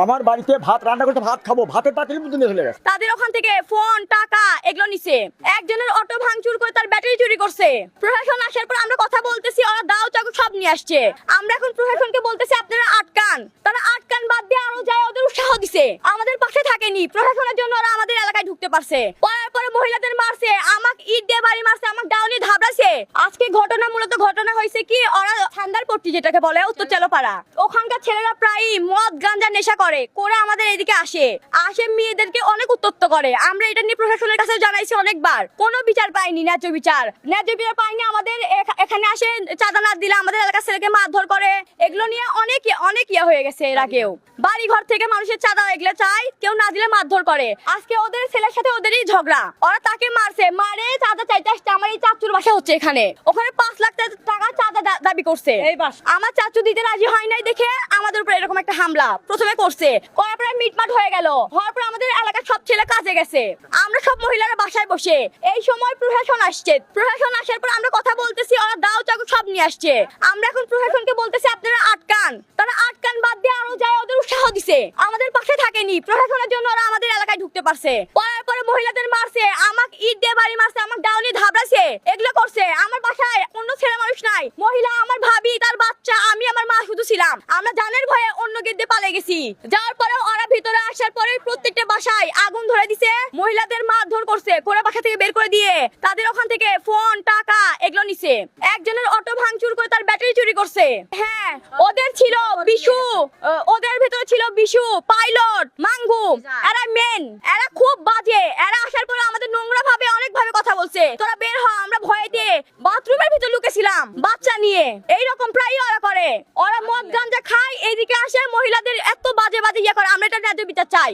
আমার বাড়িতে ভাত রান্না করতে ভাত খাবো, ভাতের পাতিল মধ্যে নিয়ে চলে গেছে। তাদের ওখান থেকে ফোন টাকা এগুলো নিছে। একজনের অটো ভাঙচুর করে তার ব্যাটারি চুরি করছে। প্রশাসন আসার পর আমরা কথা বলতেছি, ওরা দাও চাকু সব নিয়ে আসছে। আমরা এখন প্রশাসনকে বলতেছি আপনারা আটকান। তারা আটকান বাদ দিয়ে আরো যায় ওদের উৎসাহ দিছে। আমাদের পাশে থাকেনি। প্রশাসনের জন্য ওরা আমাদের এলাকায় ঢুকতে পারছে। পরে মহিলাদের মারছে, আমাকে ইট দিয়ে বাড়ি মারছে, আমাকে ডাউনি ধাবড়াছে। আজকে মূলত ঘটনা হয়েছে কি, ওরা ঠান্ডার পট্টি যেটাকে বলে উত্তর চালপাড়া, ওখানকার ছেলেরা প্রায় মদ গাঁজা নেশা করে আমাদের এদিকে আসে মেয়েদেরকে অনেক উত্তক্ত করে। আমরা এটা নিয়ে প্রশাসনের কাছে জানাইছি অনেকবার, কোনো বিচার পাইনি। ন্যায্য বিচার পাইনি। আমাদের এখানে আসে চাঁদা না দিলে আমাদের এলাকার ছেলেকে মারধর করে। এগুলো নিয়ে অনেক ইয়া হয়ে গেছে। এর আগেও বাড়ি ঘর থেকে মানুষের চাঁদা এগুলো চাই, কেউ না দিলে মারধর করে। আজকে ওদের ছেলের সাথে ওদেরই ঝগড়া, ওরা তাকে মারছে, মারে চাঁদা চাইতে আসছে। আমার এই চাচুর বাসা হচ্ছে এখানে, ওখানে 5 লাখ টাকা চাঁদা দাবি করছে। আমার চাচু দিতে রাজি হয় নাই দেখে আমাদের উপর এরকম একটা হামলা প্রথমে করছে। করার পরে মিটমাট হয়ে গেল। হওয়ার পর আমাদের এলাকার সব ছেলে কাজে গেছে, আমরা সব মহিলারা বাসায় বসে। এই সময় প্রশাসন আসছে। প্রশাসন আসার পর আমরা কথা বলতেছি, ওরা দাও চাকু সব নিয়ে আসছে। আমরা এখন প্রশাসনকে বলতেছি আপনারা আটকান। তারা আটকান বাদ দিয়ে আরো যায় ওদের উৎসাহ দিছে। আমাদের পাশে থাকেনি। প্রশাসনের জন্য ওরা আমাদের এলাকায় ঢুকতে পারছে। পরে মহিলাদের মারছে, আমাকে ইট দিয়ে বাড়ি মারছে, আমাকে ডাউনি ধাবড়াছে। এগুলো করছে। আমার বাসায় অন্য ছেলে মানুষ নাই, মহিলা আমার ভাবি, তার বাচ্চা, আমি আমার মা শুধু ছিলাম। আমরা জানের ভয়ে অন্য গেট দিয়ে পালিয়ে গেছি। যাওয়ার পরে ওরা ভিতরে আসার পরে প্রত্যেকটা বাসায় আগুন ধরে দিছে, মহিলাদের মারধর করছে, করে বাসা থেকে বের করে দিয়ে তাদের ওখান থেকে ফোন টাকা এগুলো নিছে। একজনের অটো ভাঙচুর করে তার ব্যাটারি চুরি করছে। হ্যাঁ, ওদের ছিল বিশু, ওদের ভিতরে ছিল বিশু, পাইলট, মাঙ্গু। এরা মেন, এরা খুব বাজে। এরা আসার পরে আমাদের নোংরা ভাবে অনেক ভাবে কথা বলছে, তোরা বের হ। আমরা ভয়েতে বাথরুমের ভিতর লুকেছিলাম বাচ্চা নিয়ে। এইরকম প্রায় ওরা করে। ওরা মদ গাঁজা খায়, এইদিকে আসে মহিলাদের এত বাজে ইয়ে করে। আমরা এটা ন্যায্য বিচার চাই।